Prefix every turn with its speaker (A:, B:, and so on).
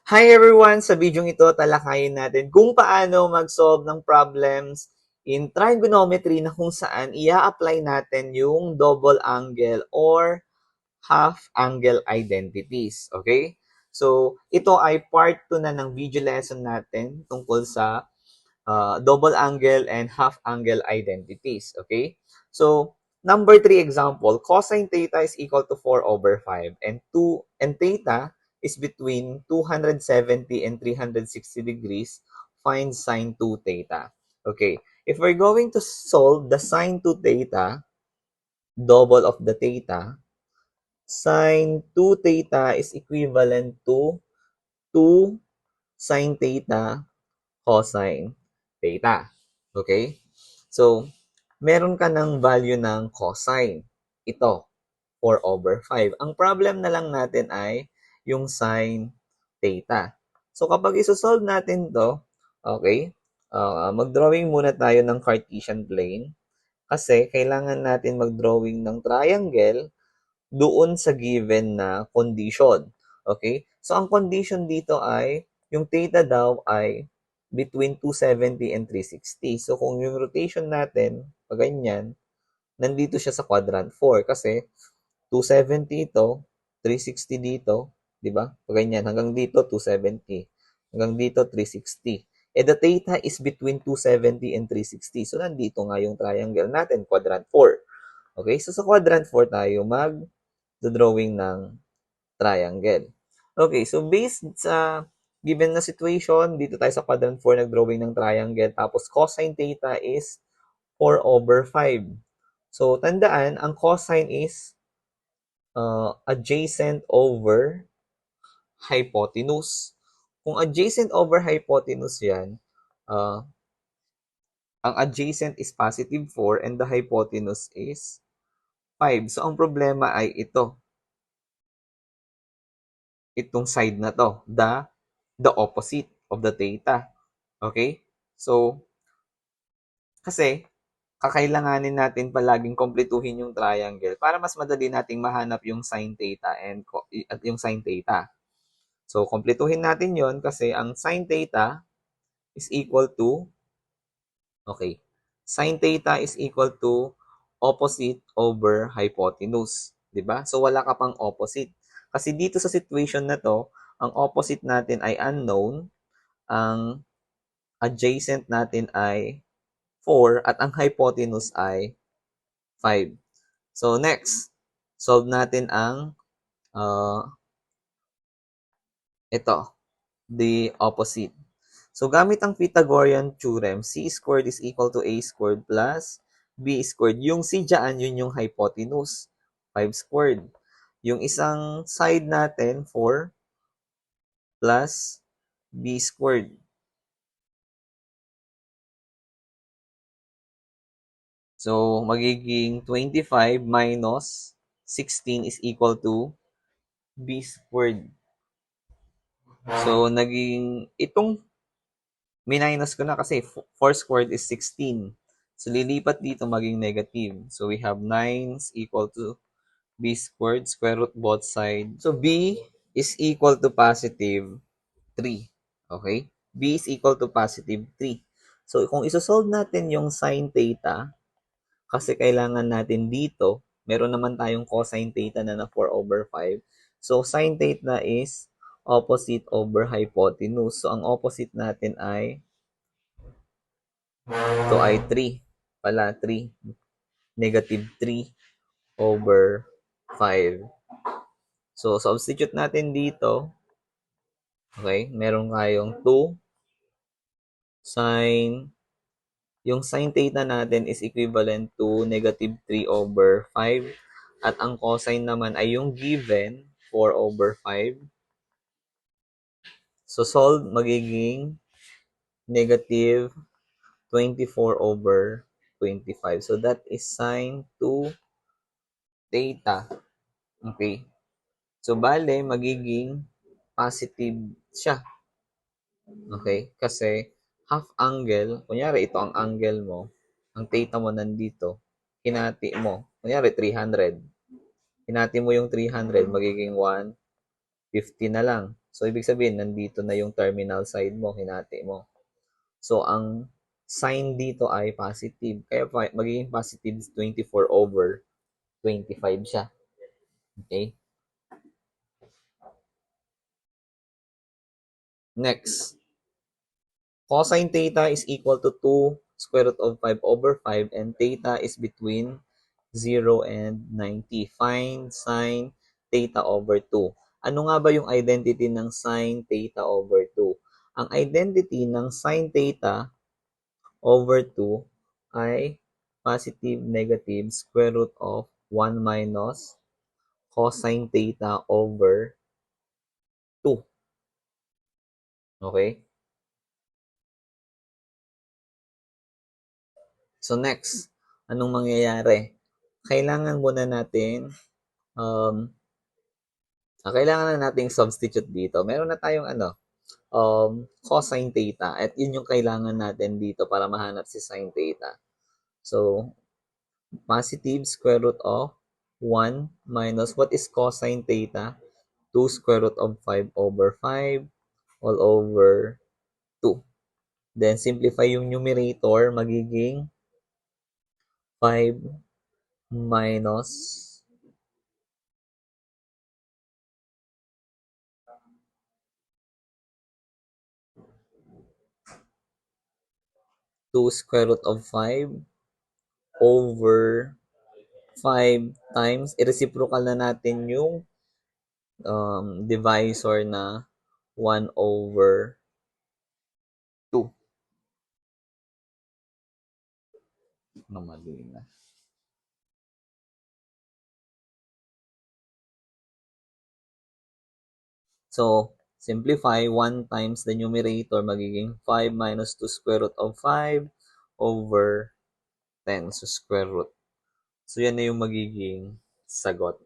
A: Hi everyone! Sa video ito, talakayin natin kung paano mag-solve ng problems in trigonometry na kung saan ia-apply natin yung double angle or half angle identities. Okay? So, ito ay part 2 na ng video lesson natin tungkol sa double angle and half angle identities. Okay? So, number 3 example, cosine theta is equal to 4/5 and 2 and theta is between 270 and 360 degrees. Find sine 2 theta. Okay. If we're going to solve the sine 2 theta, double of the theta, sine 2 theta is equivalent to 2 sine theta cosine theta. Okay? So, meron ka ng value ng cosine. Ito, 4/5. Ang problem na lang natin ay yung sine theta. So, kapag isosolve natin to, okay, mag-drawing muna tayo ng Cartesian plane kasi kailangan natin mag-drawing ng triangle doon sa given na condition. Okay? So, ang condition dito ay yung theta daw ay between 270 and 360. So, kung yung rotation natin, pag ganyan, nandito siya sa quadrant 4 kasi 270 ito, 360 dito, di ba? Pag ganyan, hanggang dito 270, hanggang dito 360. The theta is between 270 and 360. So, nandito nga yung triangle natin, quadrant 4. Okay? So, sa quadrant 4 tayo mag-drawing ng triangle. Okay, so based sa given na situation, dito tayo sa quadrant 4 nag-drawing ng triangle, tapos cosine theta is 4/5. So, tandaan, ang cosine is adjacent over hypotenuse. Kung adjacent over hypotenuse yan, uh, ang adjacent is positive 4 and the hypotenuse is 5. So, ang problema ay ito. Itong side na to, the opposite of the theta. Okay? So, kasi, kakailanganin natin palaging kumpletuhin yung triangle para mas madali nating mahanap yung sin theta at yung sin theta. So, kumpletuhin natin yon kasi ang sin theta is equal to, okay, sin theta is equal to opposite over hypotenuse. 'Di ba? So, wala ka pang opposite. Kasi dito sa situation na to, ang opposite natin ay unknown, ang adjacent natin ay 4 at ang hypotenuse ay 5. So, next, solve natin ang ito, the opposite. So, gamit ang Pythagorean theorem, c squared is equal to a squared plus b squared. Yung c dyan, yun yung hypotenuse, 5 squared. Yung isang side natin, 4 plus b squared. So, magiging 25 minus 16 is equal to b squared. So, naging, itong minus ko na kasi 4 squared is 16. So, lilipat dito maging negative. So, we have 9 is equal to b squared, square root both sides. So, b is equal to positive 3. Okay? b is equal to positive 3. So, kung isosolve natin yung sin theta, kasi kailangan natin dito, meron naman tayong cosine theta na 4/5. So, sin theta is opposite over hypotenuse. So, ang opposite natin ay, ito ay 3. Pala, 3. Negative 3/5. So, substitute natin dito. Okay, meron tayong 2 sin, yung sin theta natin is equivalent to negative 3/5. At ang cosine naman ay yung given, 4/5. So, solve, magiging negative 24/25. So, that is sine 2 theta. Okay. So, bale, magiging positive siya. Okay? Kasi, half angle, kunyari, ito ang angle mo, ang theta mo nandito, hinati mo, kunyari, 300. Hinati mo yung 300, magiging 150 na lang. So, ibig sabihin, nandito na yung terminal side mo, hinati mo. So, ang sign dito ay positive. Kaya magiging positive 24/25 siya. Okay? Next, cosine theta is equal to 2 square root of 5/5 and theta is between 0 and 90. Find sine theta over 2. Ano nga ba yung identity ng sine theta over 2? Ang identity ng sine theta over 2 ay positive, negative, square root of 1 minus cosine theta over 2. Okay? So next, anong mangyayari? Kailangan muna natin, kailangan na nating substitute dito. Meron na tayong cosine theta. At yun yung kailangan natin dito para mahanap si sine theta. So, positive square root of 1 minus, what is cosine theta? 2 square root of 5/5 all over 2. Then, simplify yung numerator, magiging 5 minus 2 square root of 5 over 5 times, i-reciprocal na natin yung divisor na 1 over 2. Mali na. So, simplify 1 times the numerator, magiging 5 minus 2 square root of 5 over 10. So, square root. So, yan na yung magiging sagot.